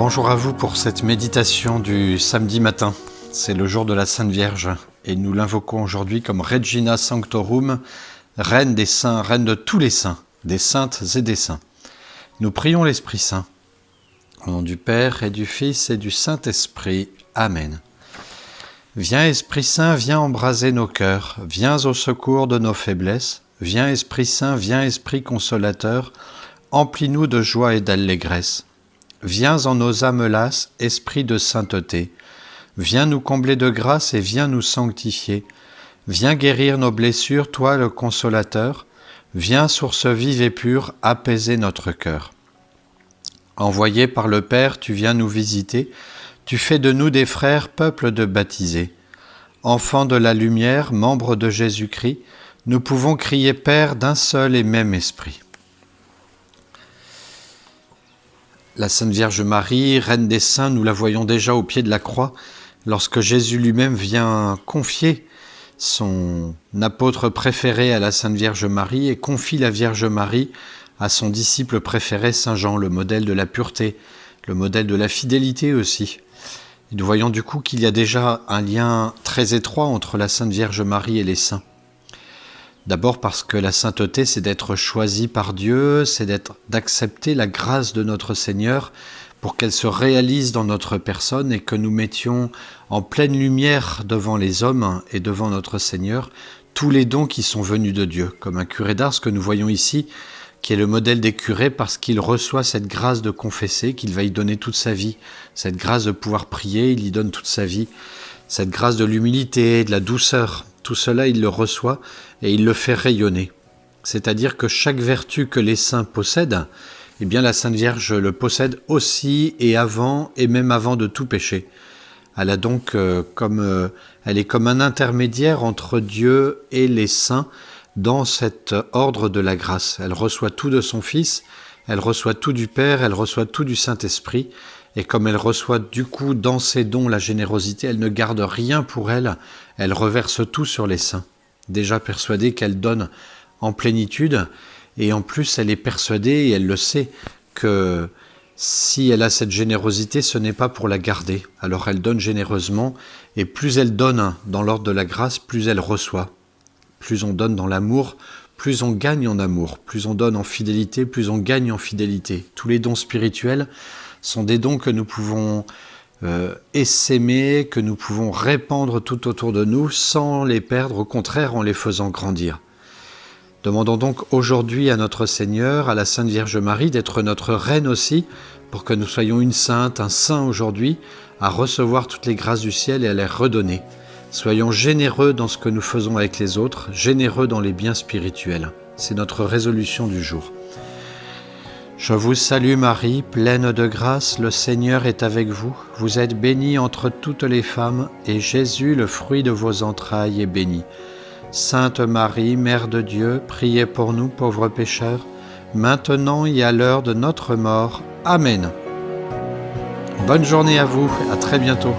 Bonjour à vous pour cette méditation du samedi matin. C'est le jour de la Sainte Vierge et nous l'invoquons aujourd'hui comme Regina Sanctorum, Reine des saints, Reine de tous les saints, des saintes et des saints. Nous prions l'Esprit Saint. Au nom du Père et du Fils et du Saint-Esprit. Amen. Viens Esprit Saint, viens embraser nos cœurs, viens au secours de nos faiblesses, viens Esprit Saint, viens Esprit consolateur, emplis-nous de joie et d'allégresse. Viens en nos âmes lasses, Esprit de sainteté. Viens nous combler de grâce et viens nous sanctifier. Viens guérir nos blessures, toi le consolateur. Viens, source vive et pure, apaiser notre cœur. Envoyé par le Père, tu viens nous visiter. Tu fais de nous des frères, peuple de baptisés. Enfants de la lumière, membres de Jésus-Christ, nous pouvons crier Père d'un seul et même esprit. La Sainte Vierge Marie, Reine des Saints, nous la voyons déjà au pied de la croix, lorsque Jésus lui-même vient confier son apôtre préféré à la Sainte Vierge Marie et confie la Vierge Marie à son disciple préféré, Saint Jean, le modèle de la pureté, le modèle de la fidélité aussi. Et nous voyons du coup qu'il y a déjà un lien très étroit entre la Sainte Vierge Marie et les saints. D'abord parce que la sainteté, c'est d'être choisi par Dieu, c'est d'accepter la grâce de notre Seigneur pour qu'elle se réalise dans notre personne et que nous mettions en pleine lumière devant les hommes et devant notre Seigneur tous les dons qui sont venus de Dieu. Comme un curé d'Ars que nous voyons ici, qui est le modèle des curés parce qu'il reçoit cette grâce de confesser, qu'il va y donner toute sa vie, cette grâce de pouvoir prier, il y donne toute sa vie, cette grâce de l'humilité, de la douceur. Tout cela, il le reçoit et il le fait rayonner. C'est-à-dire que chaque vertu que les saints possèdent, eh bien la Sainte Vierge le possède aussi et avant et même avant de tout péché. Elle a donc elle est comme un intermédiaire entre Dieu et les saints dans cet ordre de la grâce. Elle reçoit tout de son Fils, elle reçoit tout du Père, elle reçoit tout du Saint-Esprit. Et comme elle reçoit du coup dans ses dons la générosité, elle ne garde rien pour elle, elle reverse tout sur les saints. Déjà persuadée qu'elle donne en plénitude, et en plus elle est persuadée, et elle le sait, que si elle a cette générosité, ce n'est pas pour la garder. Alors elle donne généreusement, et plus elle donne dans l'ordre de la grâce, plus elle reçoit. Plus on donne dans l'amour, plus on gagne en amour. Plus on donne en fidélité, plus on gagne en fidélité. Tous les dons spirituels sont des dons que nous pouvons essaimer, que nous pouvons répandre tout autour de nous sans les perdre, au contraire en les faisant grandir. Demandons donc aujourd'hui à notre Seigneur, à la Sainte Vierge Marie, d'être notre Reine aussi, pour que nous soyons une sainte, un saint aujourd'hui, à recevoir toutes les grâces du ciel et à les redonner. Soyons généreux dans ce que nous faisons avec les autres, généreux dans les biens spirituels. C'est notre résolution du jour. Je vous salue Marie, pleine de grâce, le Seigneur est avec vous. Vous êtes bénie entre toutes les femmes, et Jésus, le fruit de vos entrailles, est béni. Sainte Marie, Mère de Dieu, priez pour nous pauvres pécheurs, maintenant et à l'heure de notre mort. Amen. Bonne journée à vous, à très bientôt.